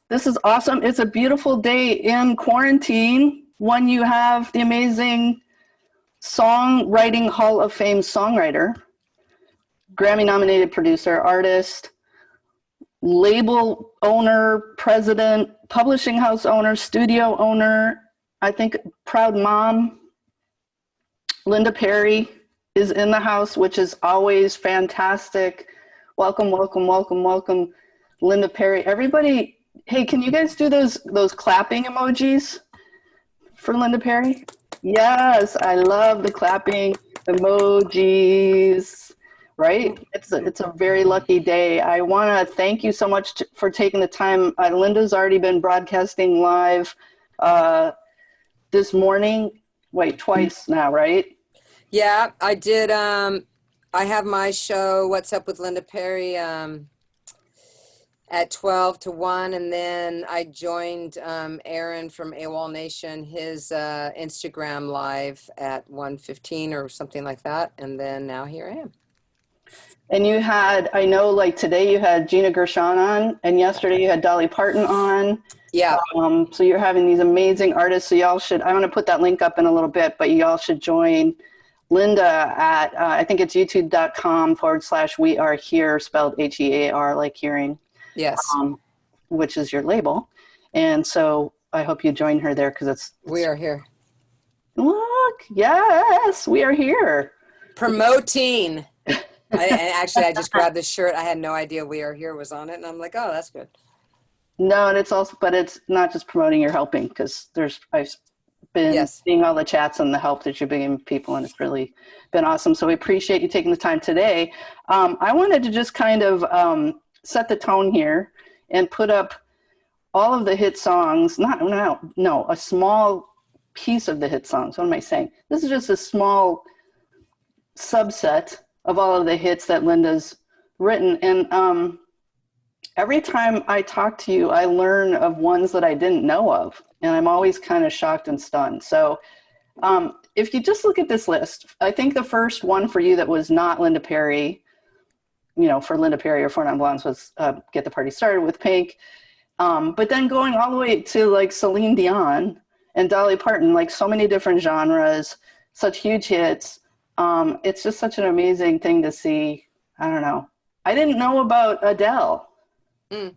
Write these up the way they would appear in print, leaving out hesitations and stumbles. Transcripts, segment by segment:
This is awesome. It's a beautiful day in quarantine when you have the amazing Songwriting Hall of Fame songwriter, Grammy-nominated producer, artist, label owner, president, publishing house owner, studio owner, I think proud mom. Linda Perry is in the house, which is always fantastic. Welcome, welcome, welcome, welcome, Linda Perry. Everybody, hey, can you guys do those clapping emojis for Linda Perry? Yes, I love the clapping emojis, right? It's a very lucky day. I want to thank you so much for taking the time. Linda's already been broadcasting live this morning. Wait, twice now, right? Yeah, I did. I have my show, What's Up with Linda Perry, at 12 to 1, and then I joined Aaron from AWOL Nation, his Instagram live at 1:15 or something like that, and then now here I am. And you had, I know, like today you had Gina Gershon on, and yesterday you had Dolly Parton on. Yeah. So you're having these amazing artists, so y'all should, I'm going to put that link up in a little bit, but y'all should join Linda at, I think it's youtube.com/we are here, spelled HEAR, like hearing. Yes. Which is your label. And so I hope you join her there because it's We Are Here. Look, yes, we are here. Promoting. I just grabbed this shirt. I had no idea We Are Here was on it. And I'm like, oh, that's good. No, and it's also, but it's not just promoting, you're helping, because I've been seeing all the chats and the help that you've been giving people, and it's really been awesome. So we appreciate you taking the time today. I wanted to just kind of set the tone here and put up all of the hit songs, a small piece of the hit songs. What am I saying? This is just a small subset of all of the hits that Linda's written. And every time I talk to you, I learn of ones that I didn't know of, and I'm always kind of shocked and stunned. So if you just look at this list, I think the first one for you that was not Linda Perry, for Linda Perry or Four Non Blondes was Get the Party Started with Pink. But then going all the way to like Celine Dion and Dolly Parton, like so many different genres, such huge hits. It's just such an amazing thing to see. I don't know. I didn't know about Adele. I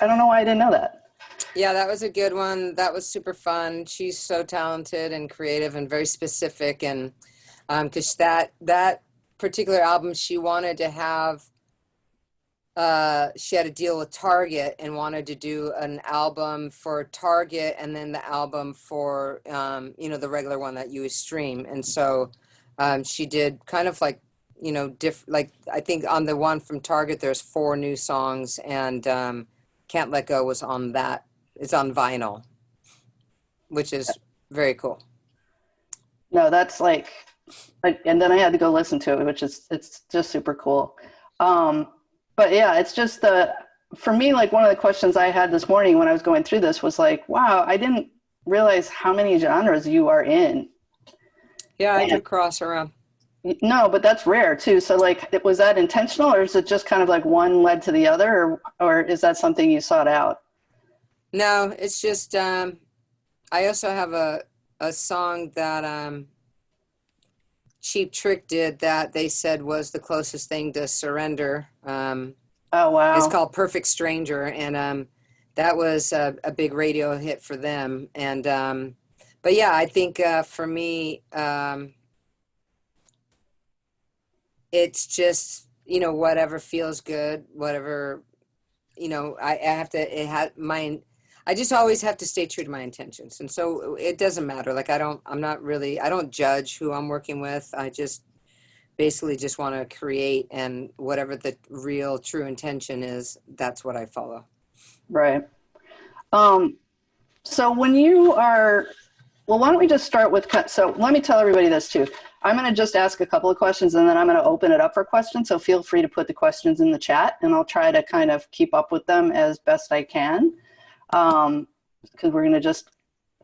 don't know why I didn't know that. Yeah, that was a good one. That was super fun. She's so talented and creative and very specific. And because that particular album, she wanted to have, she had a deal with Target and wanted to do an album for Target and then the album for, the regular one that you would stream. And so she did kind of like, I think on the one from Target, there's 4 new songs, and Can't Let Go was on that. It's on vinyl, which is very cool. No, that's like, and then I had to go listen to it, it's just super cool. But yeah, it's just for me, like one of the questions I had this morning when I was going through this was like, wow, I didn't realize how many genres you are in. Yeah, I do cross around. No, but that's rare too. So like, was that intentional, or is it just kind of like one led to the other, or is that something you sought out? No, it's just, I also have a song that Cheap Trick did that they said was the closest thing to Surrender. Oh, wow. It's called Perfect Stranger. And that was a big radio hit for them. And, but yeah, I think for me, it's just, whatever feels good, whatever, I just always have to stay true to my intentions. And so it doesn't matter. Like, I don't judge who I'm working with. I just basically just want to create, and whatever the real true intention is, that's what I follow. Right. So when you are, well, why don't we just start with, so let me tell everybody this too. I'm going to just ask a couple of questions, and then I'm going to open it up for questions. So feel free to put the questions in the chat, and I'll try to kind of keep up with them as best I can. Because we're going to just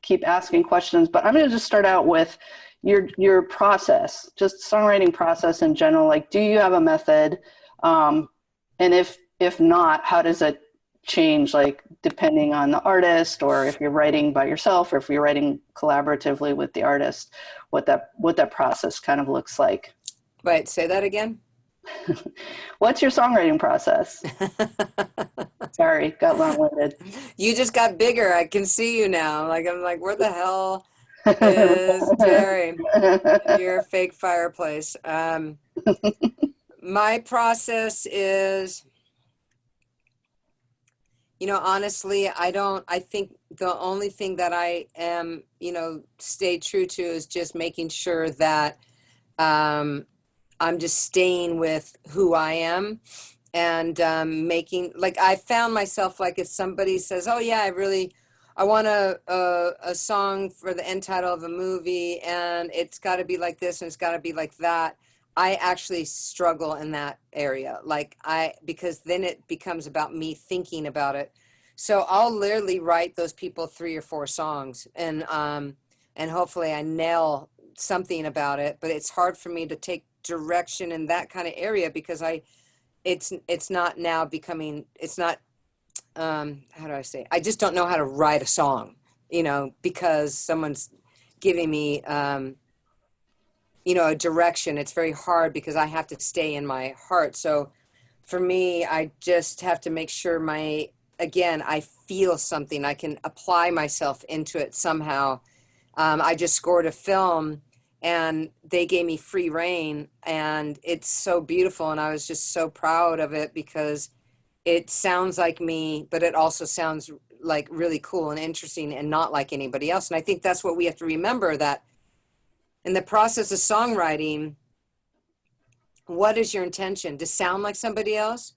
keep asking questions, but I'm going to just start out with your process, just songwriting process in general. Like, do you have a method? And if not, how does it change, like depending on the artist, or if you're writing by yourself, or if you're writing collaboratively with the artist, what that process kind of looks like. Wait, say that again. What's your songwriting process? Sorry, got long-winded. You just got bigger. I can see you now. Like, I'm like, where the hell is Terri? Your fake fireplace. My process is, honestly, I think the only thing that I am, stay true to is just making sure that I'm just staying with who I am, and making, like, I found myself, like, if somebody says, oh yeah, I want a song for the end title of a movie, and it's got to be like this and it's got to be like that, I actually struggle in that area. Because then it becomes about me thinking about it. So I'll literally write those people 3 or 4 songs, and hopefully I nail something about it, but it's hard for me to take direction in that kind of area, because it's not now becoming, it's not, how do I say, I just don't know how to write a song, because someone's giving me, a direction. It's very hard because I have to stay in my heart. So for me, I just have to make sure I feel something, I can apply myself into it somehow. I just scored a film, and they gave me free rein, and it's so beautiful. And I was just so proud of it, because it sounds like me, but it also sounds like really cool and interesting and not like anybody else. And I think that's what we have to remember, that in the process of songwriting, what is your intention? To sound like somebody else,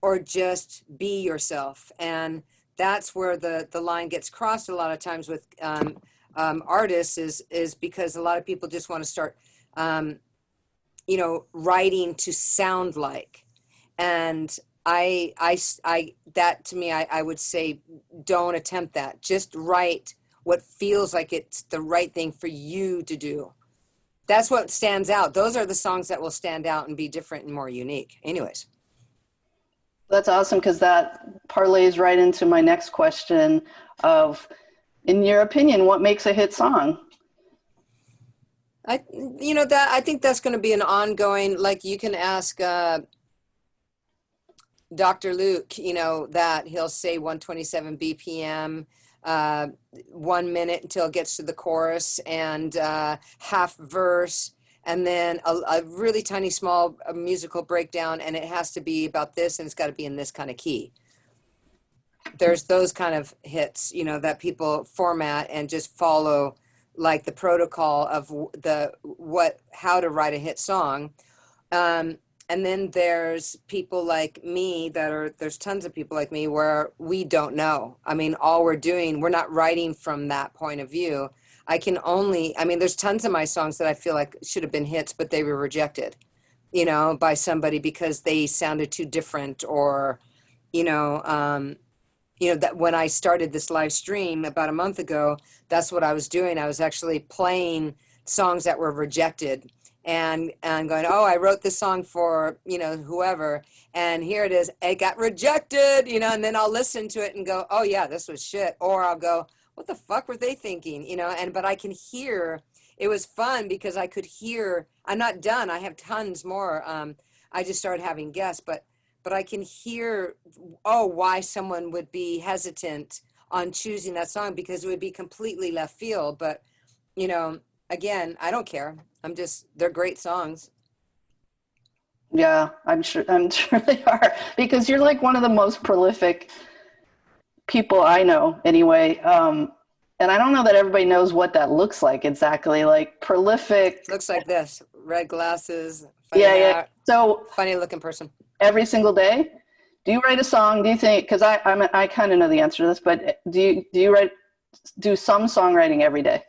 or just be yourself? And that's where the line gets crossed a lot of times with artists, is because a lot of people just want to start, writing to sound like. And that to me, I would say, don't attempt that. Just write what feels like it's the right thing for you to do. That's what stands out. Those are the songs that will stand out and be different and more unique. Anyways. That's awesome, because that parlays right into my next question of, in your opinion, what makes a hit song? I think that's going to be an ongoing, like, you can ask Dr. Luke, that he'll say 127 BPM, 1 minute until it gets to the chorus, and half verse, and then a really tiny small musical breakdown, and it has to be about this, and it's got to be in this kind of key. There's those kind of hits, that people format and just follow, like, the protocol of how to write a hit song. And then there's people like me there's tons of people like me where we don't know. I mean, all we're not writing from that point of view. There's tons of my songs that I feel like should have been hits, but they were rejected, by somebody because they sounded too different, or, that when I started this live stream about a month ago, that's what I was doing. I was actually playing songs that were rejected, and going, oh, I wrote this song for, whoever, and here it is, it got rejected, and then I'll listen to it and go, oh yeah, this was shit. Or I'll go, what the fuck were they thinking? But I can hear, it was fun because I could hear, I'm not done. I have tons more. I just started having guests, but I can hear, why someone would be hesitant on choosing that song, because it would be completely left field. But, again, I don't care. They're great songs. Yeah, I'm sure they are, because you're like one of the most prolific people I know anyway. And I don't know that everybody knows what that looks like exactly, like prolific. Looks like this, red glasses. Funny hair, so funny looking person. Every single day? Do you write a song? Do you think, because I kind of know the answer to this, but do you do some songwriting every day?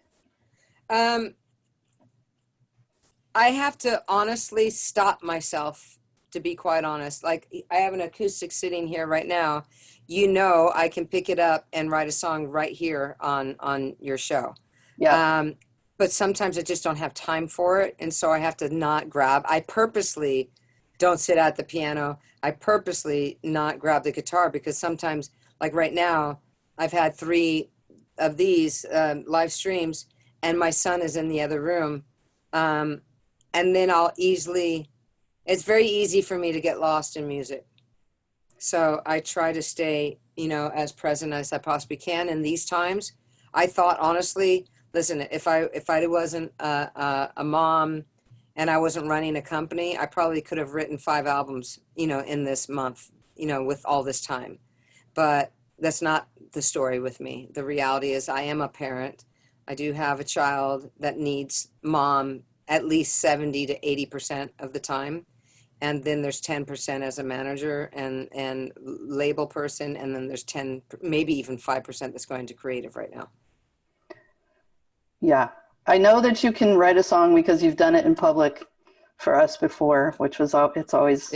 I have to honestly stop myself, to be quite honest. Like, I have an acoustic sitting here right now. I can pick it up and write a song right here on your show. Yeah. But sometimes I just don't have time for it. And so I have to not grab. I purposely don't sit at the piano. I purposely not grab the guitar, because sometimes Like right now, I've had 3 of these live streams, and my son is in the other room. And then it's very easy for me to get lost in music. So I try to stay, as present as I possibly can in these times. I thought, honestly, listen, if I wasn't a mom and I wasn't running a company, I probably could have written 5 albums, in this month, with all this time. But that's not the story with me. The reality is I am a parent. I do have a child that needs mom at least 70 to 80% of the time. And then there's 10% as a manager and label person. And then there's 10, maybe even 5% that's going to creative right now. Yeah. I know that you can write a song because you've done it in public for us before, which was, it's always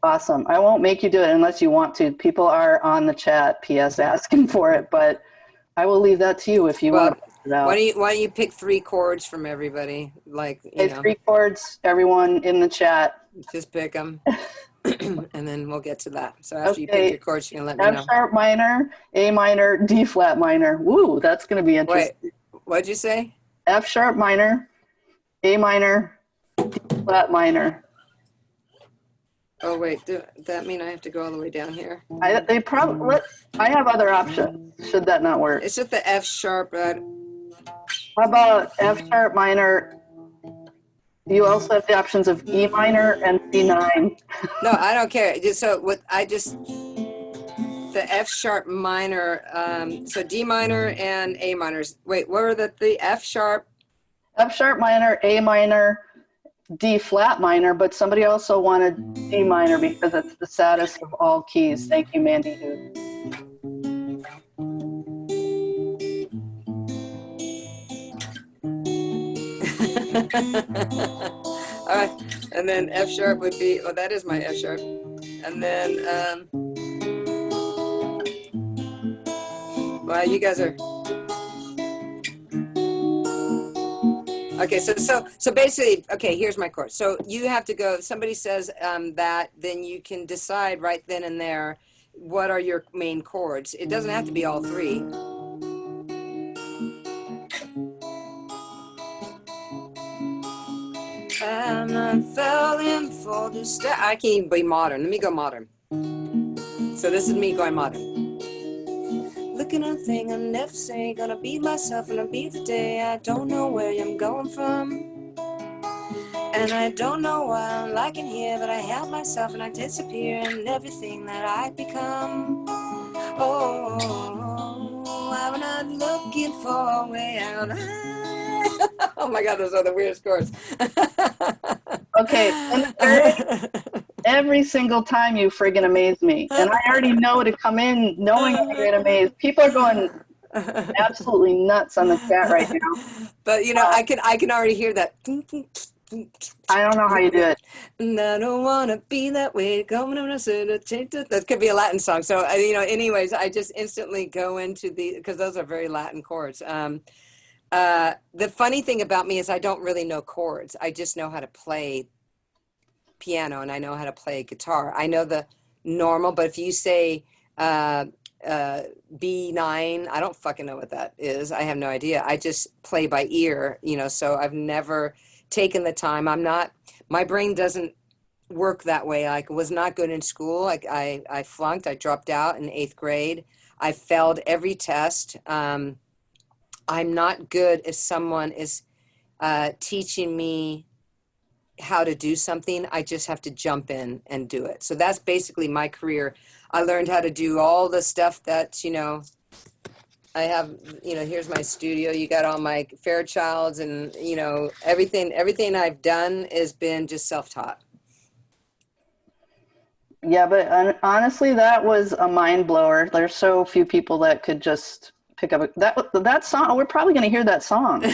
awesome. I won't make you do it unless you want to. People are on the chat, PS, asking for it, but I will leave that to you if you want. Why don't you pick 3 chords from everybody? Like, 3 chords, everyone in the chat. Just pick them, and then we'll get to that. So after you pick your chords, you can let me know. F sharp minor, A minor, D flat minor. Woo, that's going to be interesting. Wait, what'd you say? F sharp minor, A minor, D flat minor. Oh wait, does that mean I have to go all the way down here? I have other options. Should that not work? It's just the F sharp. How about F sharp minor? You also have the options of E minor and C9. No, I don't care. The F sharp minor, so D minor and A minors. Wait, what were the F sharp? F sharp minor, A minor, D flat minor, but somebody also wanted D minor because it's the saddest of all keys. Thank you, Mandy. All right, and then F sharp would be, that is my F sharp. And then, wow, you guys are, okay, so basically, okay, here's my chord. So you have to go, if somebody says that, then you can decide right then and there, what are your main chords? It doesn't have to be all 3. And I fell in for this. I can't even be modern. Let me go modern. So this is me going modern. Looking at a thing I never say. Gonna be myself and I'll be the day. I don't know where I'm going from. And I don't know why I'm liking here. But I help myself and I disappear in everything that I become. Oh, I'm not looking for a way out. Oh my God, those are the weirdest chords. Okay, every single time you friggin' amaze me. And I already know to come in knowing I'm gonna get amazed. People are going absolutely nuts on the chat right now. But I can already hear that. I don't know how you do it. And I don't want to be that way. That could be a Latin song. So, anyways, I just instantly go into because those are very Latin chords. The funny thing about me is I don't really know chords. I just know how to play piano and I know how to play guitar. I know the normal, but if you say B9, I don't fucking know what that is. I have no idea. I just play by ear, so I've never taken the time. My brain doesn't work that way. I was not good in school. I flunked. I dropped out in 8th grade. I failed every test. I'm not good if someone is teaching me how to do something. I just have to jump in and do it. So that's basically my career. I learned how to do all the stuff that, I have, here's my studio. You got all my Fairchilds and, everything I've done has been just self-taught. Yeah, but honestly, that was a mind blower. There's so few people that could just pick up that song. We're probably going to hear that song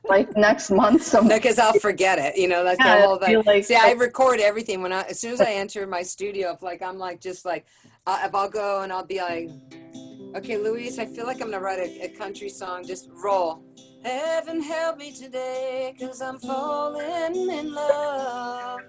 like next month. Because I'll forget it. That's the whole thing. See, I record everything as soon as I enter my studio. If I'll go and I'll be like, okay, Louise, I feel like I'm going to write a country song. Just roll. Heaven help me today, 'cause I'm falling in love,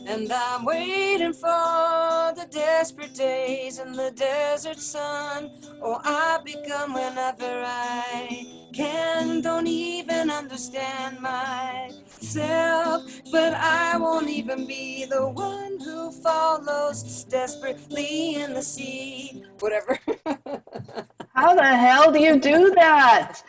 and I'm waiting for the desperate days in the desert sun. Oh, I become whenever I can. Don't even understand myself, but I won't even be the one who follows desperately in the sea. Whatever. How the hell do you do that?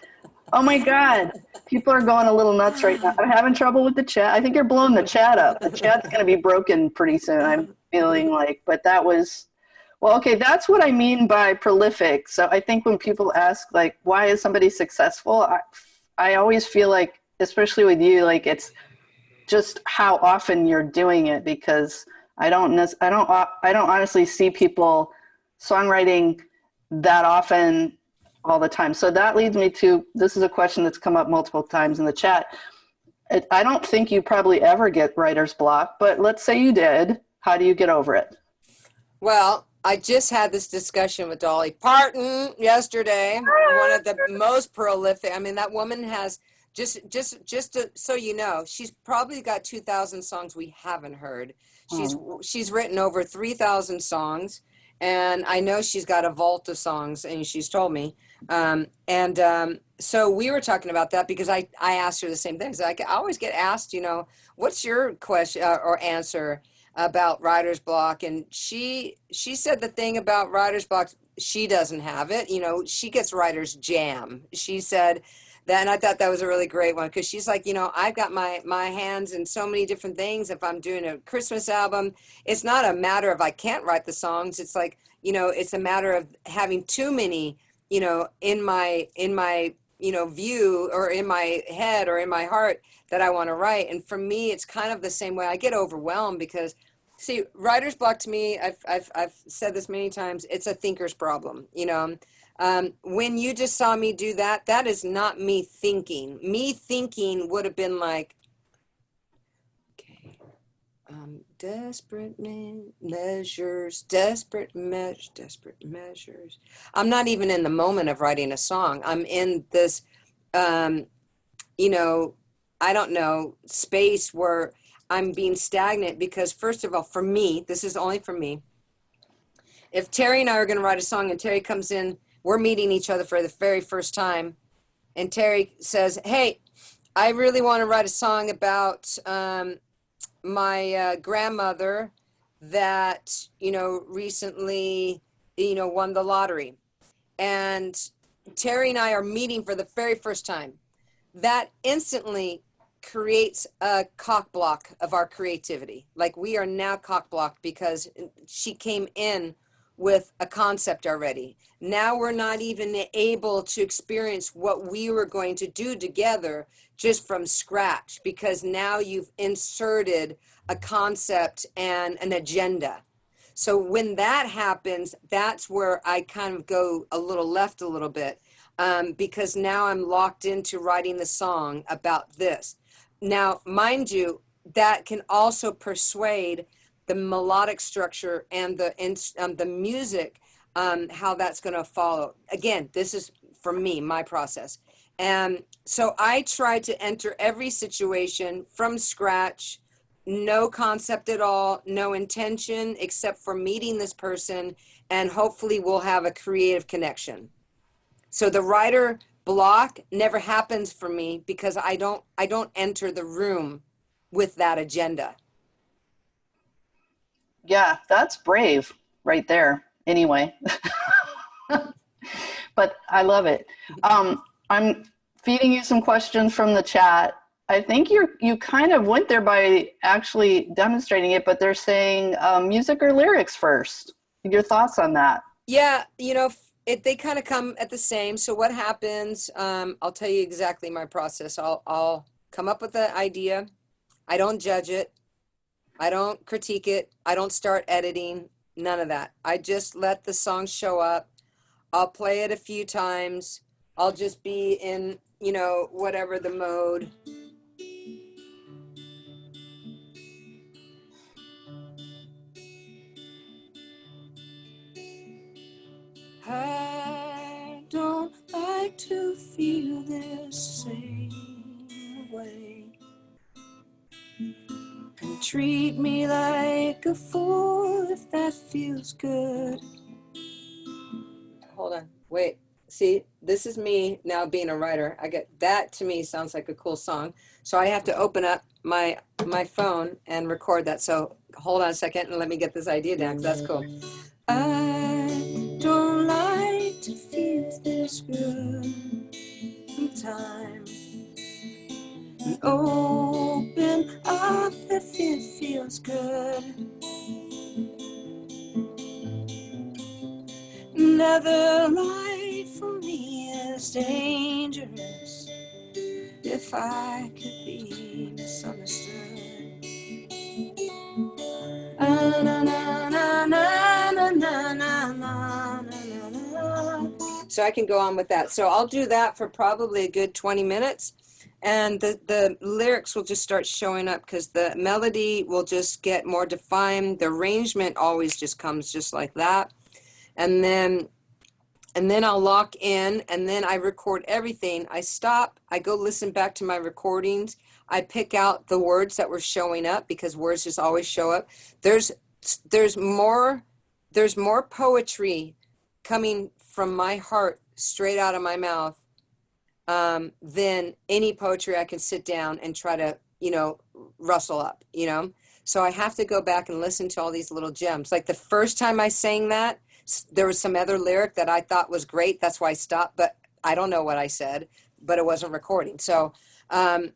Oh my God. People are going a little nuts right now. I'm having trouble with the chat. I think you're blowing the chat up. The chat's going to be broken pretty soon, I'm feeling like. But that was, well, okay, that's what I mean by prolific. So I think when people ask, like, why is somebody successful? I always feel like, especially with you, like it's just how often you're doing it, because I don't honestly see people songwriting that often all the time. So that leads me to, this is a question that's come up multiple times in the chat. I don't think you probably ever get writer's block, but let's say you did. How do you get over it? Well, I just had this discussion with Dolly Parton yesterday, one of the most prolific. I mean, that woman has, so you know, she's probably got 2,000 songs we haven't heard. She's written over 3,000 songs, and I know she's got a vault of songs, and she's told me. So we were talking about that because I asked her the same things. I always get asked, you know, what's your question or answer about writer's block? And she said the thing about writer's block, she doesn't have it. You know, she gets writer's jam. She said that, and I thought that was a really great one, because she's like, you know, I've got my hands in so many different things. If I'm doing a Christmas album, it's not a matter of I can't write the songs. It's like, you know, it's a matter of having too many, you know, in my you know, view, or in my head or in my heart, that I want to write. And for me, it's kind of the same way. I get overwhelmed because, see, writer's block to me, I've said this many times, it's a thinker's problem. You know, when you just saw me do that, that is not me thinking. Me thinking would have been like, okay, desperate measures. I'm not even in the moment of writing a song. I'm in this, you know, I don't know, space where I'm being stagnant, because first of all, for me, this is only for me. If Terri and I are going to write a song and Terri comes in, we're meeting each other for the very first time, and Terri says, hey, I really want to write a song about my grandmother that, you know, recently, you know, won the lottery. And Terri and I are meeting for the very first time. That instantly creates a cock block of our creativity. Like, we are now cock blocked because she came in with a concept already. Now we're not even able to experience what we were going to do together just from scratch, because now you've inserted a concept and an agenda. So when that happens, that's where I kind of go a little left a little bit, because now I'm locked into writing the song about this. Now, mind you, that can also persuade the melodic structure and the music, how that's going to follow. Again, this is, for me, my process. And so I try to enter every situation from scratch, no concept at all, no intention except for meeting this person, and hopefully we'll have a creative connection. So the writer block never happens for me because I don't enter the room with that agenda. Yeah, that's brave right there. Anyway, but I love it. I'm feeding you some questions from the chat. I think you kind of went there by actually demonstrating it, but they're saying music or lyrics first. Your thoughts on that? Yeah, you know, they kind of come at the same. So what happens, I'll tell you exactly my process. I'll come up with the idea. I don't judge it. I don't critique it. I don't start editing, none of that. I just let the song show up. I'll play it a few times. I'll just be in, you know, whatever the mode. I don't like to feel this same way. And treat me like a fool if that that feels good. Hold on, wait. See, this is me now being a writer. I get that, to me sounds like a cool song. So I have to open up my phone and record that. So hold on a second and let me get this idea down, because that's cool. I don't like to feel this good. Sometimes open up if it feels good. Another life for me is dangerous. If I could be misunderstood. Na, na, na, na, na, na, na, na, na, na. So I can go on with that. So I'll do that for probably a good 20 minutes. And the lyrics will just start showing up, because the melody will just get more defined. The arrangement always just comes just like that. And then I'll lock in, and then I record everything. I stop, I go listen back to my recordings. I pick out the words that were showing up, because words just always show up. There's more poetry coming from my heart straight out of my mouth than any poetry I can sit down and try to, rustle up, So I have to go back and listen to all these little gems. Like the first time I sang that, there was some other lyric that I thought was great. That's why I stopped, but I don't know what I said, but it wasn't recording. So, and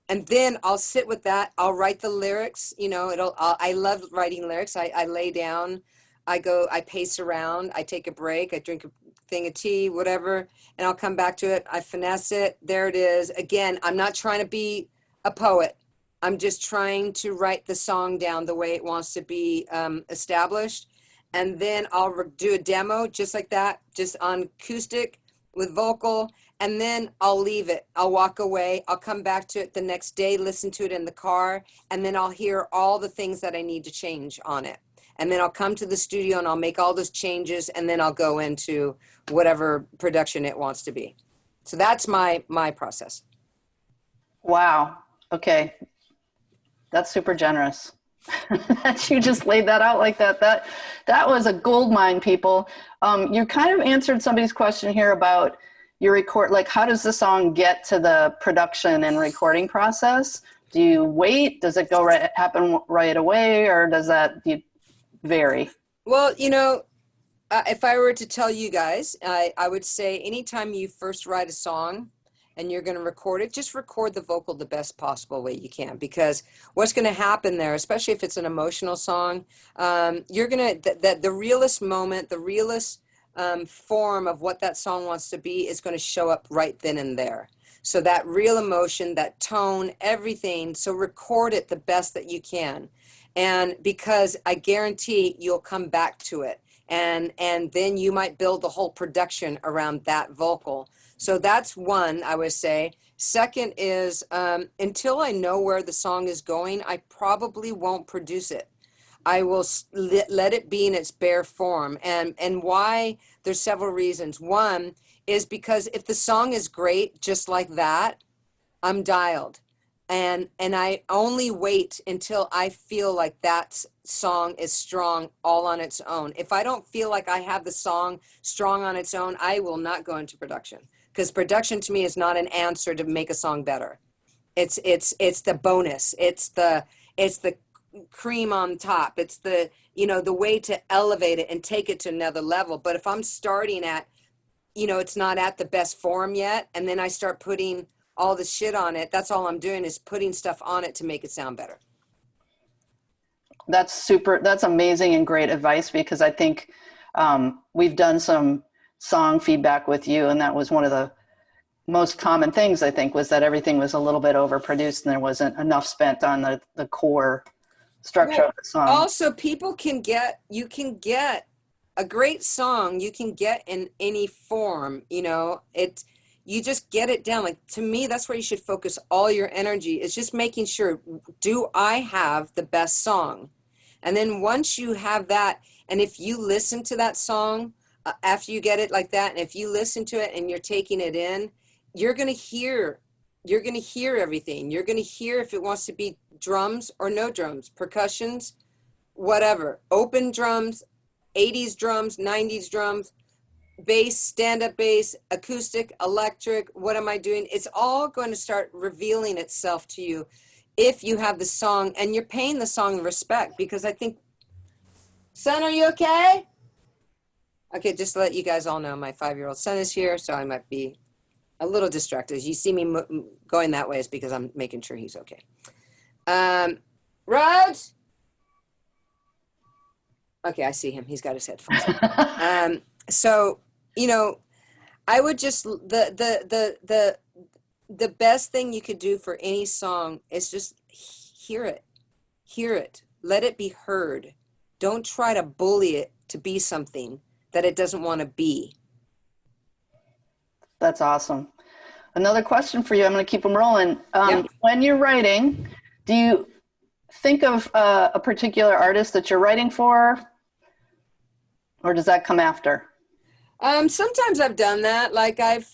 then I'll sit with that. I'll write the lyrics, I love writing lyrics. I lay down, I pace around, I take a break, I drink a thing of tea, whatever, and I'll come back to it. I finesse it. There it is. Again, I'm not trying to be a poet. I'm just trying to write the song down the way it wants to be established. And then I'll do a demo just like that, just on acoustic with vocal, and then I'll leave it. I'll walk away. I'll come back to it the next day, listen to it in the car, and then I'll hear all the things that I need to change on it. And then I'll come to the studio and I'll make all those changes, and then I'll go into whatever production it wants to be. So that's my process. Wow. Okay. That's super generous. That you just laid that out like that. That was a gold mine, people. You kind of answered somebody's question here about your record, like how does the song get to the production and recording process? Do you wait? Does it happen right away, or does that vary? Well, if I were to tell you guys, I would say anytime you first write a song and you're going to record it, just record the vocal the best possible way you can, because what's going to happen there, especially if it's an emotional song, you're going to, the realest moment, the realest form of what that song wants to be is going to show up right then and there. So that real emotion, that tone, everything. So record it the best that you can. And because I guarantee you'll come back to it. And then you might build the whole production around that vocal. So that's one, I would say. Second is, until I know where the song is going, I probably won't produce it. I will let it be in its bare form. And why? There's several reasons. One is because if the song is great, just like that, I'm dialed. And I only wait until I feel like that song is strong all on its own. If I don't feel like I have the song strong on its own, I will not go into production, because production to me is not an answer to make a song better. It's the bonus. It's the cream on top. It's the way to elevate it and take it to another level. But if I'm starting at, it's not at the best form yet, and then I start putting all the shit on it, that's all I'm doing is putting stuff on it to make it sound better. That's amazing and great advice, because I think we've done some song feedback with you, and that was one of the most common things, I think, was that everything was a little bit overproduced and there wasn't enough spent on the core structure of the song. Also, you can get a great song, you can get in any form, you just get it down. Like, to me, that's where you should focus all your energy, is just making sure, do I have the best song? And then once you have that, and if you listen to that song after you get it like that, and if you listen to it and you're taking it in, you're going to hear everything. You're going to hear if it wants to be drums or no drums, percussions, whatever, open drums, 80s drums, 90s drums, bass, stand-up bass, acoustic, electric, what am I doing? It's all going to start revealing itself to you if you have the song and you're paying the song respect. Because I think, son, are you okay? Okay, just to let you guys all know, my 5-year-old son is here, so I might be a little distracted. As you see me going that way, is because I'm making sure he's okay. Rhodes? Okay, I see him. He's got his headphones. So, you know, I would just, the best thing you could do for any song is just hear it, let it be heard. Don't try to bully it to be something that it doesn't want to be. That's awesome. Another question for you. I'm going to keep them rolling. When you're writing, do you think of a particular artist that you're writing for, or does that come after? Sometimes I've done that. Like I've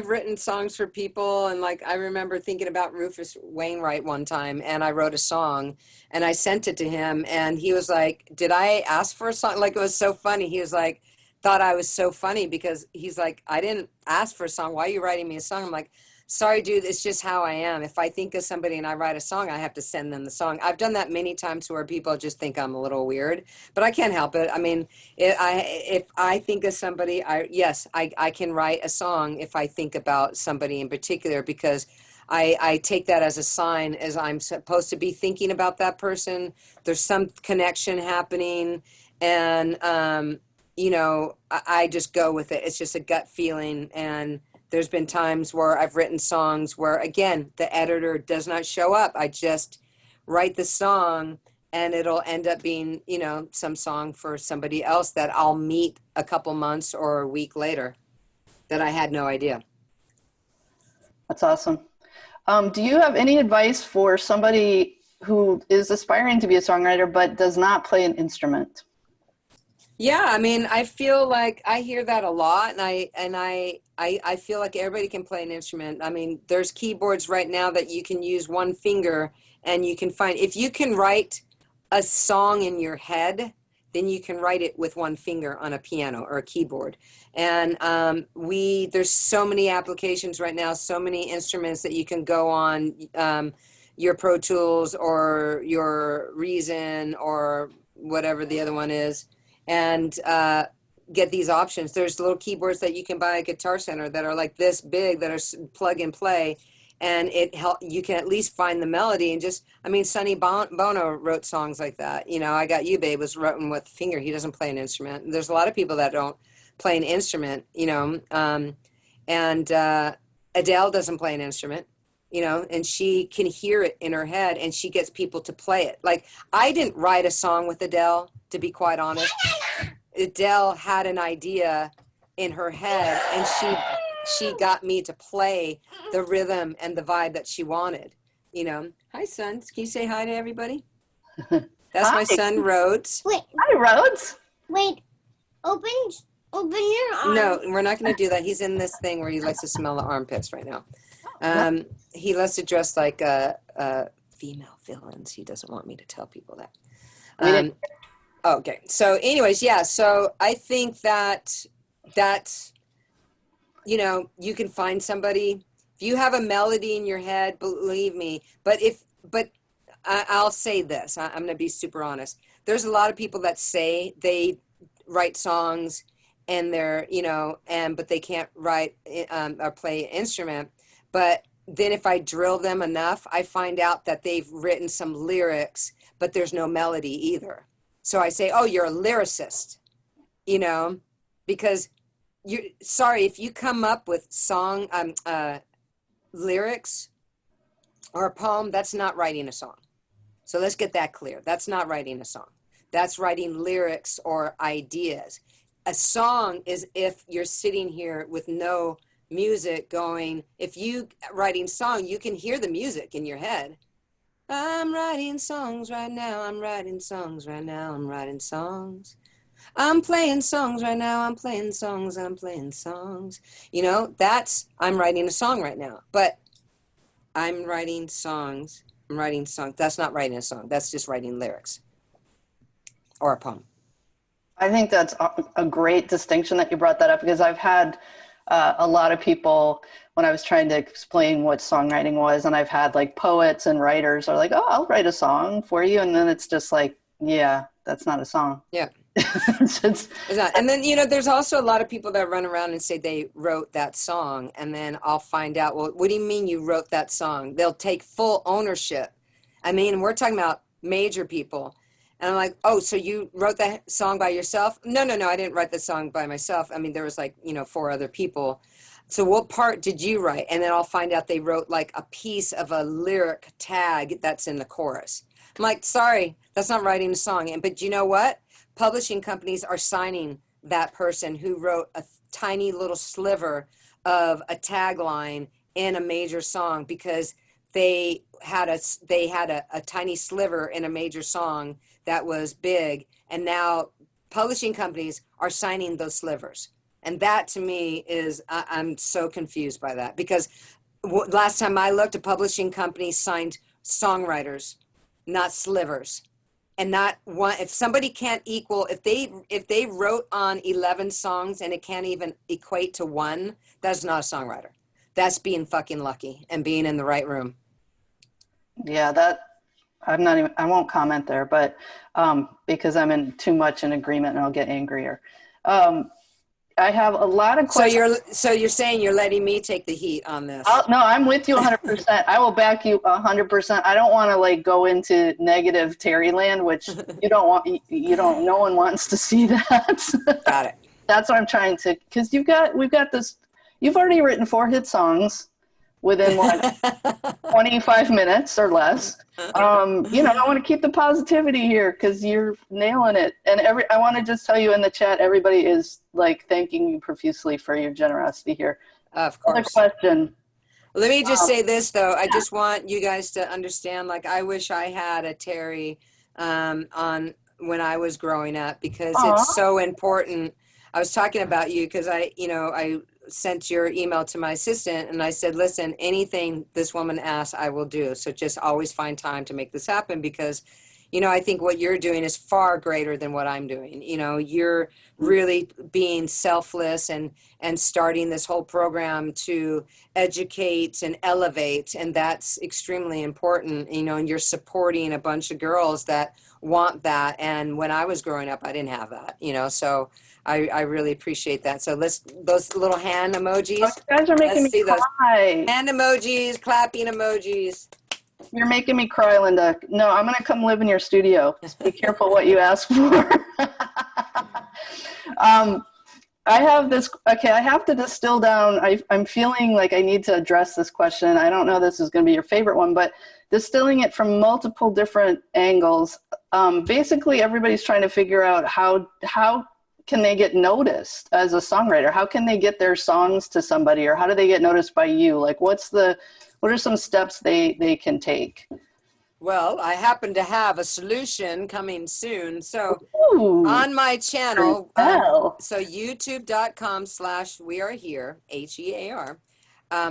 written songs for people, and like I remember thinking about Rufus Wainwright one time, and I wrote a song and I sent it to him, and he was like, "Did I ask for a song?" Like, it was so funny. He was like, thought I was so funny because he's like, "I didn't ask for a song. Why are you writing me a song?" I'm like, "Sorry, dude, it's just how I am. If I think of somebody and I write a song, I have to send them the song." I've done that many times where people just think I'm a little weird, but I can't help it. I mean, if I think of somebody, I can write a song if I think about somebody in particular, because I take that as a sign, as I'm supposed to be thinking about that person. There's some connection happening, and, I just go with it. It's just a gut feeling. And there's been times where I've written songs where, again, the editor does not show up. I just write the song, and it'll end up being, some song for somebody else that I'll meet a couple months or a week later that I had no idea. That's awesome. Do you have any advice for somebody who is aspiring to be a songwriter but does not play an instrument? Yeah, I mean, I feel like I hear that a lot, and I feel like everybody can play an instrument. I mean, there's keyboards right now that you can use one finger, and you can find, if you can write a song in your head, then you can write it with one finger on a piano or a keyboard. And there's so many applications right now, so many instruments that you can go on, your Pro Tools or your Reason or whatever the other one is, and get these options. There's little keyboards that you can buy at Guitar Center that are like this big, that are plug and play, and you can at least find the melody. And just, I mean, Sonny Bono wrote songs like that. I Got You Babe was written with a finger. He doesn't play an instrument. There's a lot of people that don't play an instrument, and Adele doesn't play an instrument, and she can hear it in her head, and she gets people to play it. Like, I didn't write a song with Adele, to be quite honest. Adele had an idea in her head, and she got me to play the rhythm and the vibe that she wanted. Hi, son. Can you say hi to everybody? That's hi. My son, Rhodes. Wait. Hi, Rhodes. Wait. Open your arms. No, we're not going to do that. He's in this thing where he likes to smell the armpits right now. He likes to dress like female villains. He doesn't want me to tell people that. Okay. So anyways, yeah. So I think that's, you can find somebody. If you have a melody in your head, believe me. But I'll say this. I'm going to be super honest. There's a lot of people that say they write songs and they're, but they can't write or play an instrument. But then if I drill them enough, I find out that they've written some lyrics, but there's no melody either. So I say, oh, you're a lyricist, because if you come up with song lyrics or a poem, that's not writing a song. So let's get that clear. That's not writing a song. That's writing lyrics or ideas. A song is if you're sitting here with no music going. If you writing song, you can hear the music in your head. I'm writing songs right now. I'm writing songs right now. I'm writing songs. I'm playing songs right now. I'm playing songs. I'm playing songs. That's, I'm writing a song right now. But I'm writing songs. I'm writing songs. That's not writing a song. That's just writing lyrics. or a poem. I think that's a great distinction that you brought that up, because I've had a lot of people when I was trying to explain what songwriting was, and I've had like poets and writers are like, oh, I'll write a song for you. And then it's just like, yeah, that's not a song. Yeah. it's not. And then, there's also a lot of people that run around and say they wrote that song. And then I'll find out, well, what do you mean you wrote that song? They'll take full ownership. I mean, we're talking about major people. And I'm like, oh, so you wrote that song by yourself? No, I didn't write the song by myself. I mean, there was like, 4 other people. So what part did you write? And then I'll find out they wrote like a piece of a lyric tag that's in the chorus. I'm like, sorry, that's not writing a song. But you know what? Publishing companies are signing that person who wrote a tiny little sliver of a tagline in a major song, because they had a tiny sliver in a major song that was big, and now publishing companies are signing those slivers. And that to me is, I'm so confused by that, because last time I looked, a publishing company signed songwriters, not slivers. And not one, if somebody can't equal, if they wrote on 11 songs and it can't even equate to one, that's not a songwriter. That's being fucking lucky and being in the right room. Yeah, I won't comment there, but because I'm in too much in agreement and I'll get angrier. I have a lot of questions. So you're saying you're letting me take the heat on this? No, I'm with you 100%. I will back you 100%. I don't want to like go into negative Terri land, which no one wants to see that. Got it. That's what I'm trying to, because we've got this, you've already written 4 hit songs within 25 minutes or less. I want to keep the positivity here because you're nailing it. And I want to just tell you in the chat, everybody is like thanking you profusely for your generosity here. Of course. Another question. Let me just say this though. I just want you guys to understand, like, I wish I had a Terri on when I was growing up, because it's so important. I was talking about you because I sent your email to my assistant and I said, listen, anything this woman asks, I will do. So just always find time to make this happen, because, I think what you're doing is far greater than what I'm doing. You're really being selfless and starting this whole program to educate and elevate. And that's extremely important, and you're supporting a bunch of girls that want that. And when I was growing up, I didn't have that, so I really appreciate that. So those little hand emojis. You guys are making me cry. Hand emojis, clapping emojis. You're making me cry, Linda. No, I'm going to come live in your studio. Just be careful what you ask for. I have to distill down. I'm feeling like I need to address this question. I don't know this is going to be your favorite one, but distilling it from multiple different angles. Basically, everybody's trying to figure out how can they get noticed as a songwriter? How can they get their songs to somebody, or how do they get noticed by you? Like, what are some steps they can take? Well, I happen to have a solution coming soon. So on my channel, so youtube.com/wearehere, HEAR.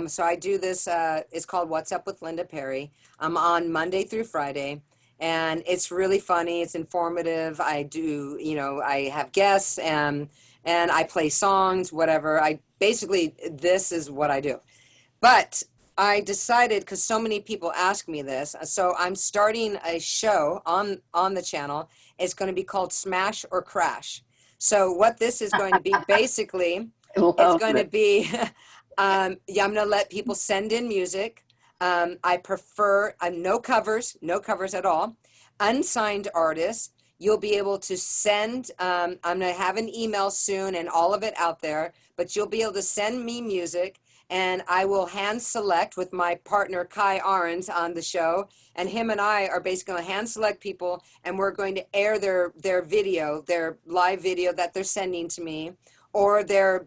So I do this, it's called What's Up with Linda Perry. I'm on Monday through Friday. And it's really funny. It's informative. I do, I have guests and I play songs, whatever. This is what I do. But I decided, because so many people ask me this, so I'm starting a show on the channel. It's going to be called Smash or Crash. So what this is going to be, basically, it's going to be, I'm going to let people send in music. I prefer no covers at all. Unsigned artists. You'll be able to send, I'm going to have an email soon and all of it out there, but you'll be able to send me music, and I will hand select with my partner Kai Arons on the show, and him and I are basically going to hand select people, and we're going to air their video, their live video that they're sending to me, or their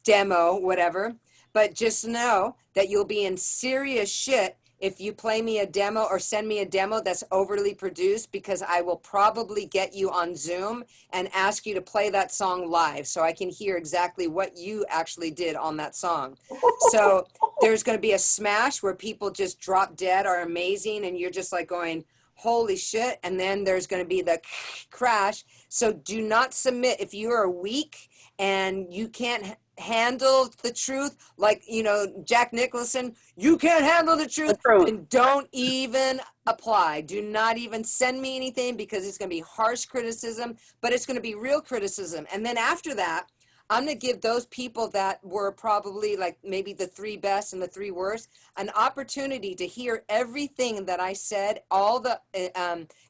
demo, whatever. But just know that you'll be in serious shit if you play me a demo or send me a demo that's overly produced, because I will probably get you on Zoom and ask you to play that song live so I can hear exactly what you actually did on that song. So there's going to be a smash where people just drop dead, are amazing, and you're just like going, holy shit, and then there's going to be the crash. So do not submit if you are weak and you can't handle the truth, like, you know, Jack Nicholson, you can't handle the truth, then don't even apply. Do not even send me anything, because it's going to be harsh criticism, but it's going to be real criticism. And then after that, I'm going to give those people that were probably like maybe the 3 best and the 3 worst an opportunity to hear everything that I said, all the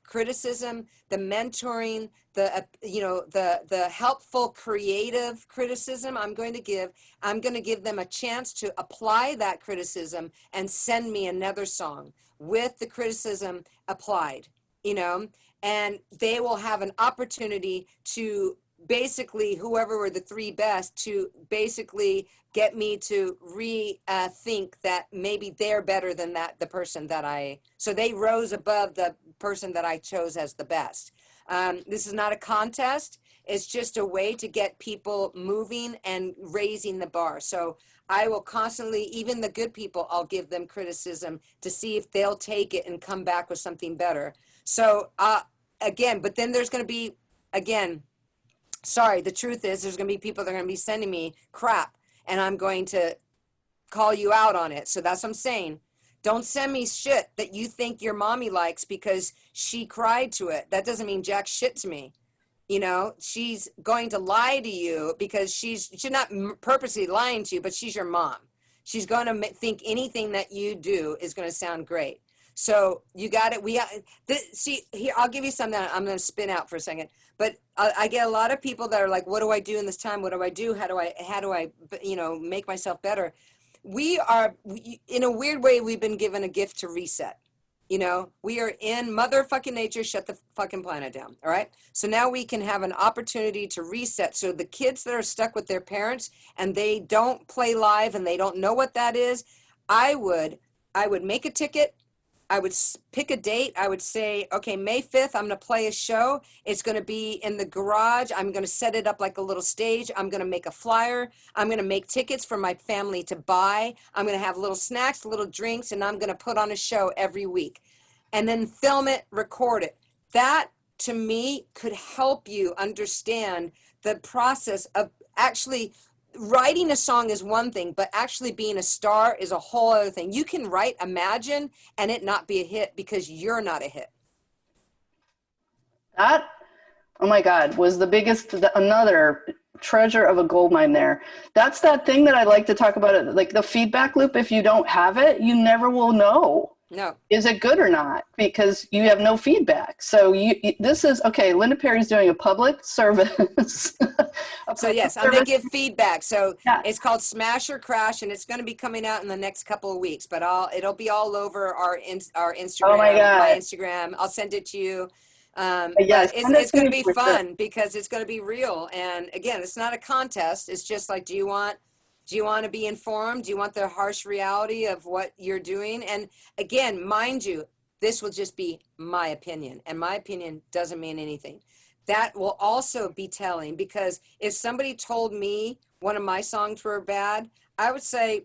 criticism, the mentoring, the the helpful creative criticism I'm going to give them a chance to apply that criticism and send me another song with the criticism applied, you know, and they will have an opportunity to basically, whoever were the 3 best, to basically get me to rethink that maybe they're better than the person that so they rose above the person that I chose as the best. This is not a contest. It's just a way to get people moving and raising the bar. So I will constantly, even the good people, I'll give them criticism to see if they'll take it and come back with something better. So again, but then there's going to be, again, sorry, the truth is there's going to be people that are going to be sending me crap, and I'm going to call you out on it. So that's what I'm saying. Don't send me shit that you think your mommy likes because she cried to it. That doesn't mean jack shit to me. You know, she's going to lie to you because she's not purposely lying to you, but she's your mom. She's going to think anything that you do is going to sound great. So you got it. See, here, I'll give you something I'm going to spin out for a second. But I get a lot of people that are like, what do I do in this time? What do I do? How do I, you know, make myself better? We, in a weird way, we've been given a gift to reset. You know, we are in motherfucking nature, shut the fucking planet down. All right. So now we can have an opportunity to reset. So the kids that are stuck with their parents and they don't play live and they don't know what that is, I would make a ticket. I would pick a date. I would say, okay, May 5th, I'm going to play a show. It's going to be in the garage. I'm going to set it up like a little stage. I'm going to make a flyer. I'm going to make tickets for my family to buy. I'm going to have little snacks, little drinks, and I'm going to put on a show every week. And then film it, record it. That, to me, could help you understand the process of actually writing a song is one thing, but actually being a star is a whole other thing. You can write Imagine and it not be a hit because you're not a hit. That, oh my God, was the biggest, another treasure of a gold mine there. That's that thing that I like to talk about, like the feedback loop. If you don't have it, you never will know. No. Is it good or not? Because you have no feedback. So this is, okay, Linda Perry's doing a public service. So yes, I'm going to give feedback. So yeah. It's called Smash or Crash, and it's going to be coming out in the next couple of weeks, but it'll be all over our Instagram, oh my God. my Instagram. I'll send it to you. Yes, it's going to be fun because it's going to be real. And again, it's not a contest. It's just like, do you want to be informed? Do you want the harsh reality of what you're doing? And again, mind you, this will just be my opinion, and my opinion doesn't mean anything. That will also be telling, because if somebody told me one of my songs were bad, I would say,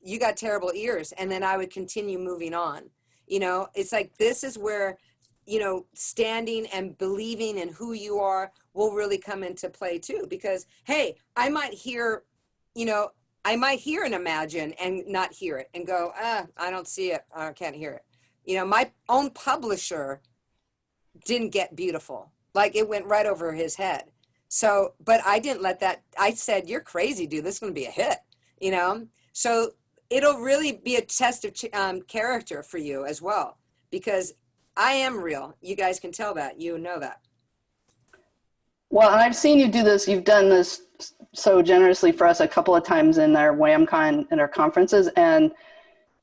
you got terrible ears. And then I would continue moving on. You know, it's like, this is where, you know, standing and believing in who you are will really come into play too. Because, hey, I might hear an Imagine and not hear it and go, I don't see it. I can't hear it. You know, my own publisher didn't get Beautiful. Like, it went right over his head. So, but I didn't let that, I said, you're crazy, dude. This is going to be a hit, you know? So it'll really be a test of character for you as well, because I am real. You guys can tell that. You know that. Well, and I've seen you do this. You've done this so generously for us a couple of times in our WhamCon and our conferences, and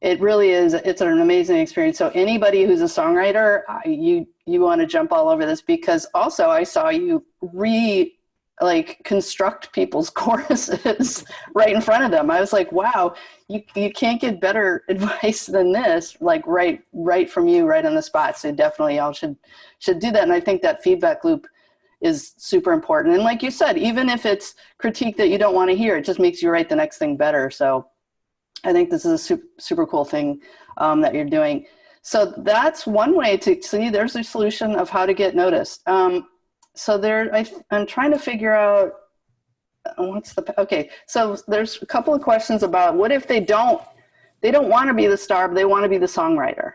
it really is, it's an amazing experience. So anybody who's a songwriter, you want to jump all over this, because also I saw you construct people's choruses right in front of them. I was like, wow, you can't get better advice than this, like right from you, right on the spot. So definitely y'all should do that. And I think that feedback loop is super important. And like you said, even if it's critique that you don't want to hear, it just makes you write the next thing better. So I think this is a super cool thing that you're doing. So that's one way to see there's a solution of how to get noticed. So I'm trying to figure out okay. So there's a couple of questions about what if they don't want to be the star, but they want to be the songwriter.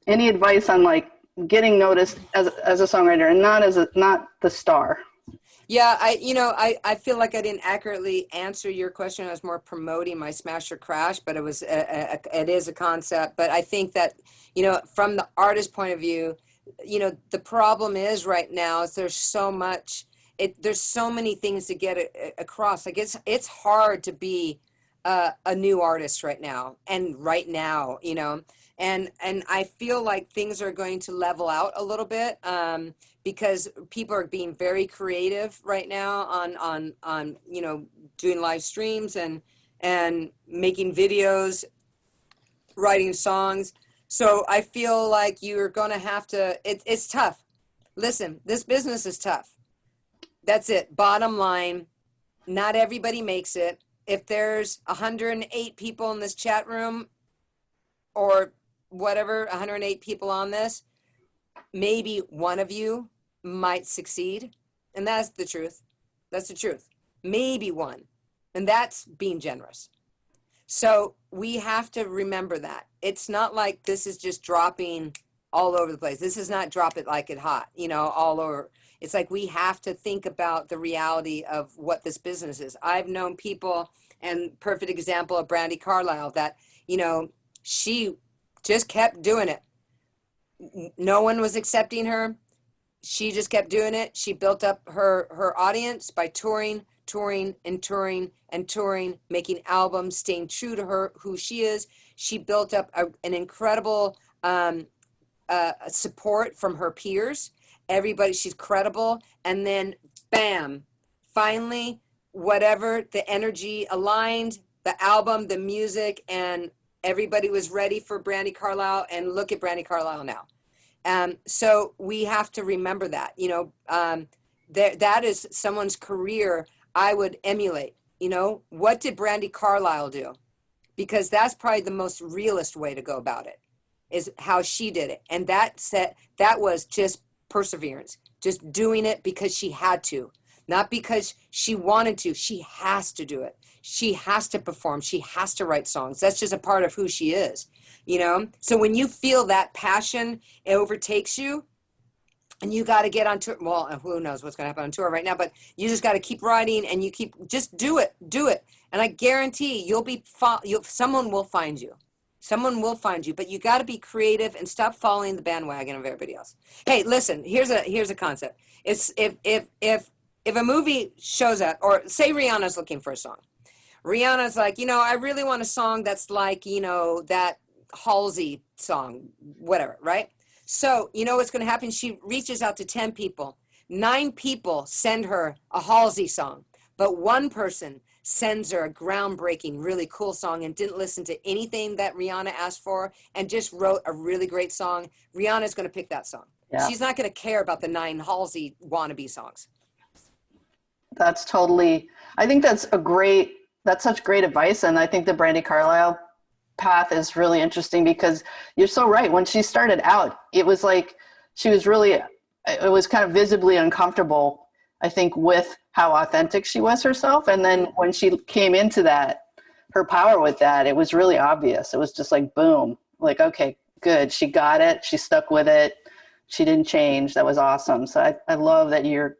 Any advice on like getting noticed as a songwriter and not the star? Yeah, I feel like I didn't accurately answer your question. I was more promoting my Smash or Crash, but it is a concept. But I think that, from the artist point of view, the problem is right now is there's so many things to get across. Like it's hard to be a new artist right now. And I feel like things are going to level out a little bit. Because people are being very creative right now on doing live streams and making videos, writing songs. So I feel like you're going to have to, it's tough. Listen, this business is tough. That's it. Bottom line, not everybody makes it. If there's 108 people in this chat room or whatever, 108 people on this, maybe one of you might succeed. And that's the truth. That's the truth. Maybe one. And that's being generous. So we have to remember that. It's not like this is just dropping all over the place. This is not drop it like it hot, all over. It's like we have to think about the reality of what this business is. I've known people, and perfect example of Brandi Carlile, that, she just kept doing it. No one was accepting her. She just kept doing it. She built up her audience by touring, making albums, staying true to who she is. She built up an incredible support from her peers. Everybody, she's credible. And then, bam, finally, whatever, the energy aligned, the album, the music, and everybody was ready for Brandi Carlile. And look at Brandi Carlile now. So we have to remember that, that is someone's career I would emulate. What did Brandi Carlile do? Because that's probably the most realist way to go about it, is how she did it. And that was just perseverance, just doing it because she had to, not because she wanted to. She has to do it. She has to perform. She has to write songs. That's just a part of who she is. So when you feel that passion, it overtakes you, and you got to get on tour. Well, who knows what's going to happen on tour right now, but you just got to keep writing, and just do it. And I guarantee someone will find you. Someone will find you, but you got to be creative and stop following the bandwagon of everybody else. Hey, listen, here's a concept. It's if a movie shows up, or say Rihanna's looking for a song. Rihanna's like, I really want a song that's like, that Halsey song, whatever, right? So, what's going to happen? She reaches out to 10 people. 9 people send her a Halsey song, but one person sends her a groundbreaking, really cool song and didn't listen to anything that Rihanna asked for and just wrote a really great song. Rihanna's going to pick that song. Yeah. She's not going to care about the 9 Halsey wannabe songs. That's I think that's such great advice. And I think the Brandi Carlile path is really interesting because you're so right. When she started out, it was like it was kind of visibly uncomfortable, I think, with how authentic she was herself. And then when she came into her power with that, it was really obvious. It was just like, boom, like, okay, good. She got it. She stuck with it. She didn't change. That was awesome. So I love that you're,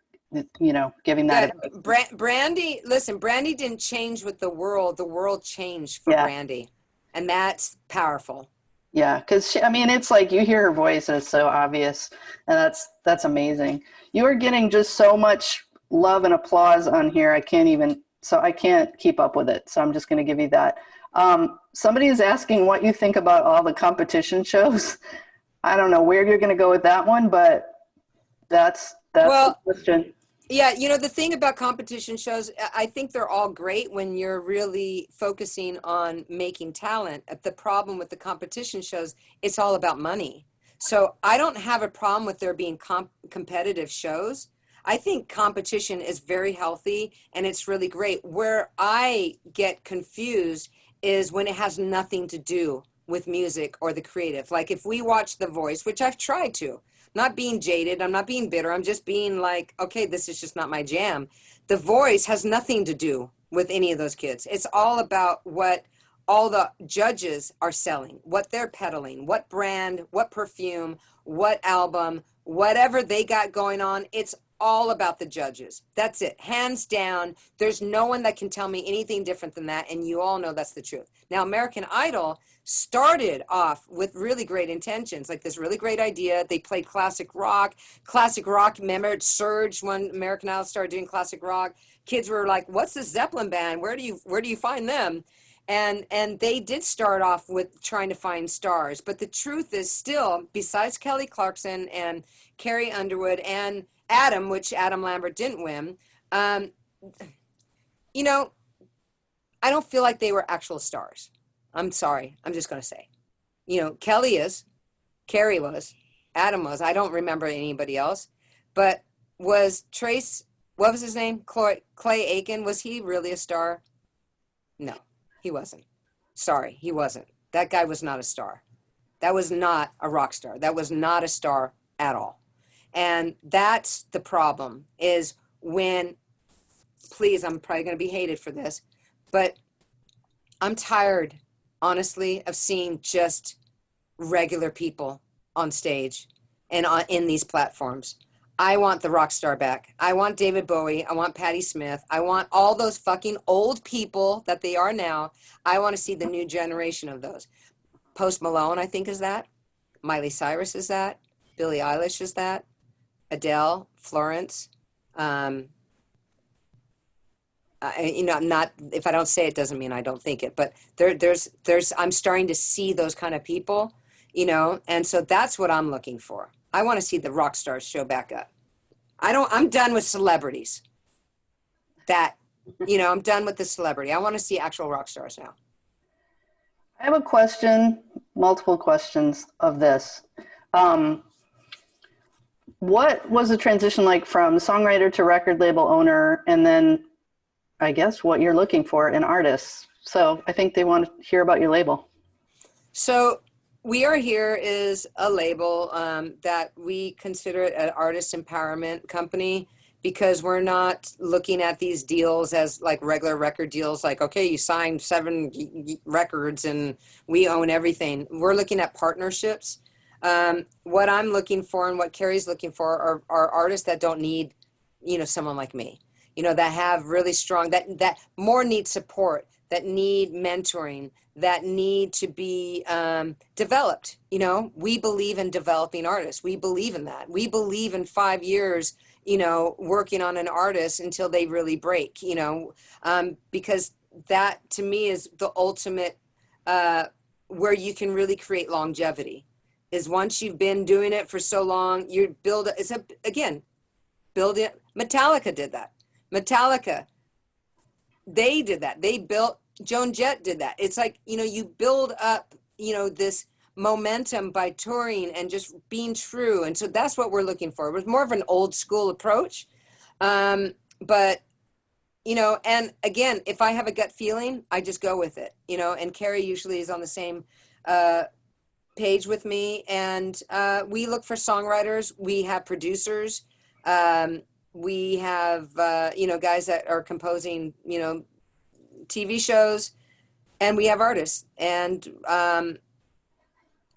giving that. Brandi, listen, Brandi didn't change with the world changed for Brandi. And that's powerful. Yeah, because it's like you hear her voice and it's so obvious, and that's amazing. You are getting just so much love and applause on here. I can't keep up with it. So I'm just going to give you that. Somebody is asking what you think about all the competition shows. I don't know where you're going to go with that one, but that's the question. Yeah, the thing about competition shows, I think they're all great when you're really focusing on making talent. The problem with the competition shows, it's all about money. So I don't have a problem with there being competitive shows. I think competition is very healthy and it's really great. Where I get confused is when it has nothing to do with music or the creative. Like if we watch The Voice, which I've tried to, not being jaded, I'm not being bitter, I'm just being like, okay, this is just not my jam. The Voice has nothing to do with any of those kids. It's all about what all the judges are selling, what they're peddling, what brand, what perfume, what album, whatever they got going on. It's all about the judges. That's it. Hands down. There's no one that can tell me anything different than that. And you all know that's the truth. Now, American Idol started off with really great intentions, like this really great idea. They played classic rock. Remember it surged when American Idol started doing classic rock. Kids were like, what's this Zeppelin band? Where do you find them? And they did start off with trying to find stars. But the truth is still, besides Kelly Clarkson and Carrie Underwood and Adam, which Adam Lambert didn't win, you know, I don't feel like they were actual stars. I'm sorry. I'm just going to say, you know, Kelly is, Carrie was, Adam was. I don't remember anybody else. But was Trace, what was his name? Clay Aiken, was he really a star? No, he wasn't. Sorry, he wasn't. That guy was not a star. That was not a rock star. That was not a star at all. And that's the problem, is when, please, I'm probably going to be hated for this, but I'm tired, honestly, of seeing just regular people on stage and in these platforms. I want the rock star back. I want David Bowie. I want Patti Smith. I want all those fucking old people that they are now. I want to see the new generation of those. Post Malone, I think, is that. Miley Cyrus is that. Billie Eilish is that. Adele, Florence. You know, not, if I don't say it doesn't mean I don't think it, but there's I'm starting to see those kind of people, you know, and so that's what I'm looking for. I want to see the rock stars show back up. I'm done with celebrities. That, you know, I'm done with the celebrity. I want to see actual rock stars now. I have a question, multiple questions of this. What was the transition like from songwriter to record label owner, and then I guess what you're looking for in artists? So I think they want to hear about your label. So We Are Here is a label that we consider it an artist empowerment company, because we're not looking at these deals as like regular record deals, like, okay, you signed 7 records and we own everything. We're looking at partnerships. What I'm looking for and what Carrie's looking for are artists that don't need, you know, someone like me, you know, that have really strong, that more need support, that need mentoring, that need to be developed. You know, we believe in developing artists. We believe in that. We believe in 5 years, you know, working on an artist until they really break, you know, because that to me is the ultimate where you can really create longevity, is once you've been doing it for so long, you build it. Build it. Metallica did that. They did that. They built, Joan Jett did that. It's like, you know, you build up, you know, this momentum by touring and just being true. And so that's what we're looking for. It was more of an old school approach. But, you know, and again, if I have a gut feeling, I just go with it, you know, and Carrie usually is on the same page with me. And we look for songwriters. We have producers. We have, you know, guys that are composing, you know, TV shows, and we have artists. And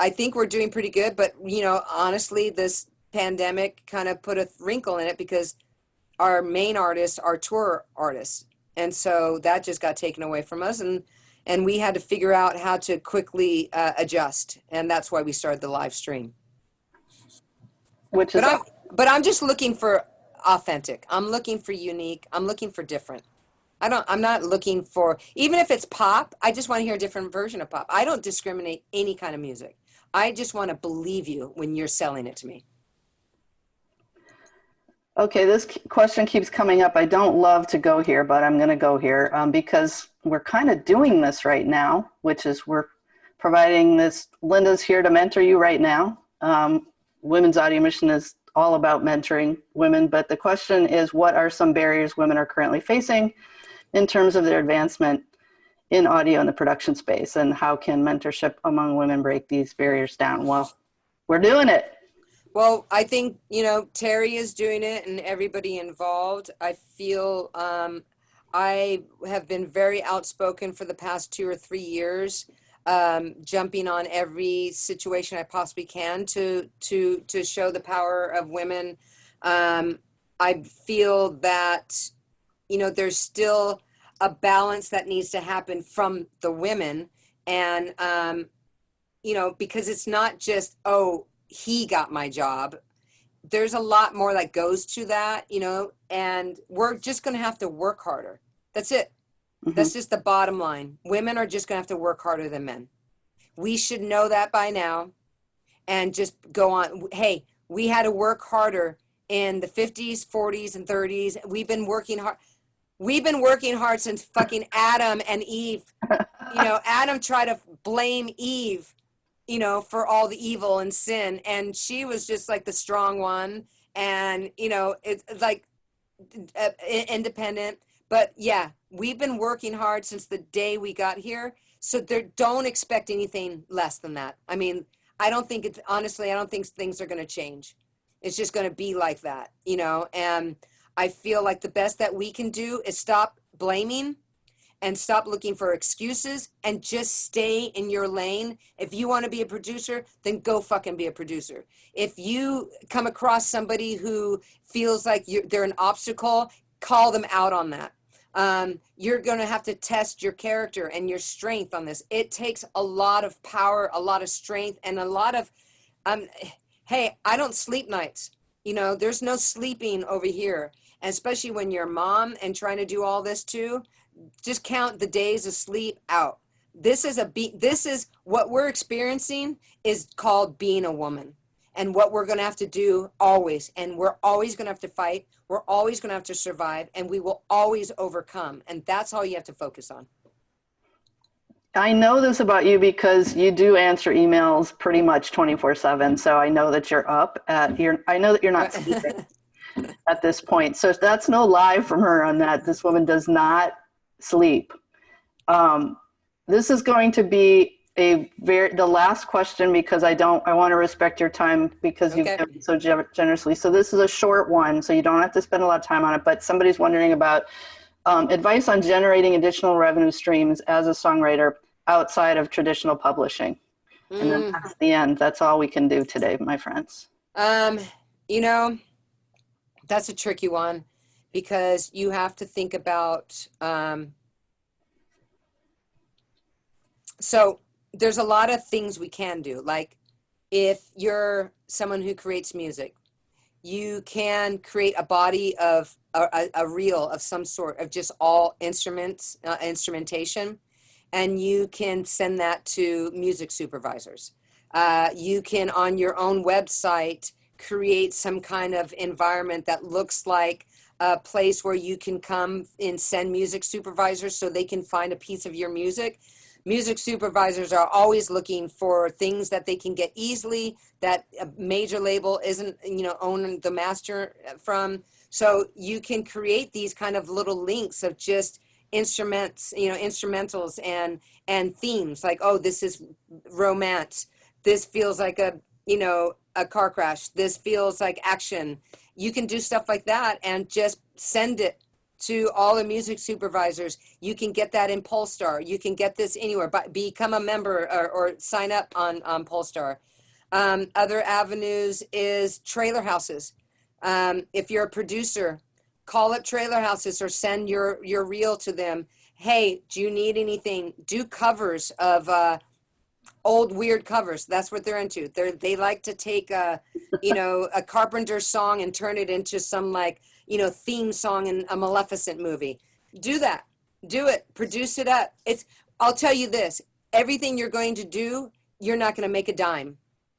I think we're doing pretty good, but, you know, honestly, this pandemic kind of put a wrinkle in it, because our main artists are tour artists. And so that just got taken away from us. And we had to figure out how to quickly adjust. And that's why we started the live stream. But I'm just looking for authentic. I'm looking for unique. I'm looking for different. I'm not looking for, even if it's pop, I just want to hear a different version of pop. I don't discriminate any kind of music. I just want to believe you when you're selling it to me. Okay, this question keeps coming up. I don't love to go here, but I'm going to go here because we're kind of doing this right now, which is we're providing this. Linda's here to mentor you right now. Women's Audio Mission is all about mentoring women, but the question is, what are some barriers women are currently facing in terms of their advancement in audio in the production space, and how can mentorship among women break these barriers down? Well, we're doing it. Well, I think, you know, Terri is doing it and everybody involved. I feel I have been very outspoken for the past 2 or 3 years, jumping on every situation I possibly can to show the power of women. I feel that, you know, there's still a balance that needs to happen from the women, and you know, because it's not just, oh, he got my job. There's a lot more that goes to that, you know, and we're just going to have to work harder. That's it. Mm-hmm. That's just the bottom line. Women are just going to have to work harder than men. We should know that by now and just go on. Hey, we had to work harder in the 50s, 40s, and 30s. We've been working hard. We've been working hard since fucking Adam and Eve. You know, Adam tried to blame Eve, you know, for all the evil and sin, and she was just like the strong one, and you know, it's like independent. But yeah, we've been working hard since the day we got here, so don't expect anything less than that. I mean, I don't think things are going to change. It's just going to be like that, you know. And I feel like the best that we can do is stop blaming and stop looking for excuses and just stay in your lane. If you want to be a producer, then go fucking be a producer. If you come across somebody who feels like they're an obstacle, call them out on that. You're going to have to test your character and your strength on this. It takes a lot of power, a lot of strength, and a lot of, hey, I don't sleep nights. You know, there's no sleeping over here. And especially when you're a mom and trying to do all this too, just count the days of sleep out. This is what we're experiencing is called being a woman, and what we're going to have to do always. And we're always going to have to fight. We're always going to have to survive, and we will always overcome. And that's all you have to focus on. I know this about you because you do answer emails pretty much 24/7. So I know that you're up I know that you're not sleeping at this point. So that's no lie from her on that. This woman does not sleep. This is going to be the last question, because I want to respect your time, because you've given so generously. So this is a short one, so you don't have to spend a lot of time on it, but somebody's wondering about advice on generating additional revenue streams as a songwriter outside of traditional publishing. And then that's the end. That's all we can do today, my friends. You know, that's a tricky one, because you have to think about, so there's a lot of things we can do. Like if you're someone who creates music, you can create a body of a reel of some sort of just all instrumentation, and you can send that to music supervisors. You can, on your own website, create some kind of environment that looks like a place where you can come and send music supervisors so they can find a piece of your music. Music supervisors are always looking for things that they can get easily, that a major label isn't, you know, owning the master from. So you can create these kind of little links of just instruments, you know, instrumentals and themes, like, oh, this is romance. This feels like a car crash. This feels like action. You can do stuff like that and just send it to all the music supervisors. You can get that in Polestar. You can get this anywhere, but become a member or sign up on Polestar. Other avenues is trailer houses. If you're a producer, call up trailer houses or send your reel to them. Hey, do you need anything? Do covers of old weird covers. That's what they're into. They like to take a Carpenter song and turn it into some theme song in a Maleficent movie. Do that. Do it. Produce it up. I'll tell you this, everything you're going to do, you're not going to make a dime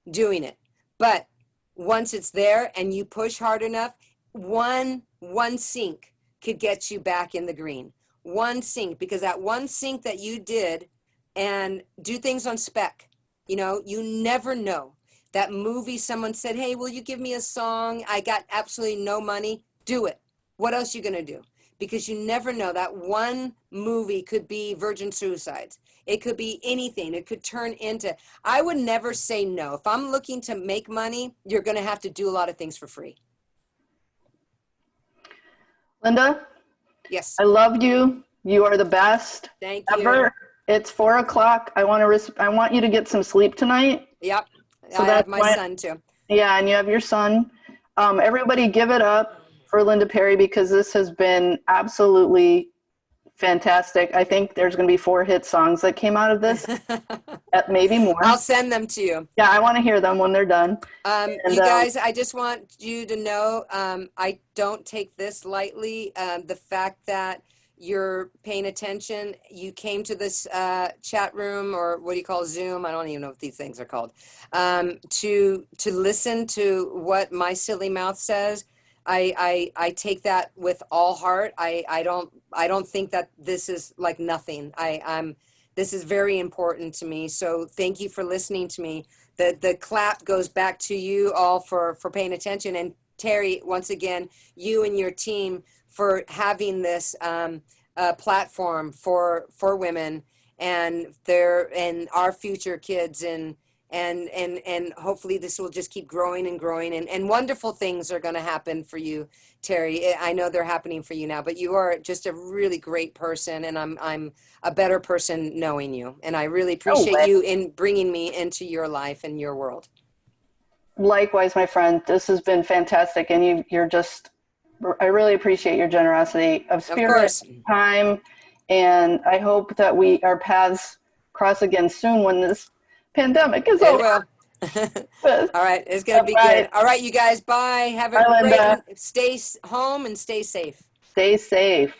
doing it. But once it's there and you push hard enough, one sync could get you back in the green. One sync, because that one sync that you did, and do things on spec. You never know. That movie, someone said, hey, will you give me a song? I got absolutely no money. Do it. What else are you going to do? because you never know. That one movie could be virgin suicides. It could be anything. It could turn into, I would never say no. If I'm looking to make money, you're going to have to do a lot of things for free. Linda? Yes. I love you. You are the best. Thank ever. you. It's 4 o'clock. I want you to get some sleep tonight. Yep. So I have my son too. Yeah, and you have your son. Everybody give it up for Linda Perry, because this has been absolutely fantastic. I think there's going to be 4 hit songs that came out of this, maybe more. I'll send them to you. Yeah, I want to hear them when they're done. You guys, I just want you to know, I don't take this lightly. The fact that you're paying attention, you came to this chat room, or what do you call Zoom? I don't even know what these things are called. To listen to what my silly mouth says. I take that with all heart. I don't think that this is like nothing. This is very important to me. So thank you for listening to me. The clap goes back to you all for paying attention. And Terri, once again, you and your team for having this platform for women and our future kids, and hopefully this will just keep growing and growing, and wonderful things are going to happen for you, Terri. I know they're happening for you now, but you are just a really great person, and I'm a better person knowing you, and I really appreciate you in bringing me into your life and your world. Likewise, my friend. This has been fantastic, and I really appreciate your generosity of spirit, time, and I hope that our paths cross again soon when this pandemic is over. All right, it's going to be good. All right, you guys, bye. Have a great, stay home and stay safe. Stay safe.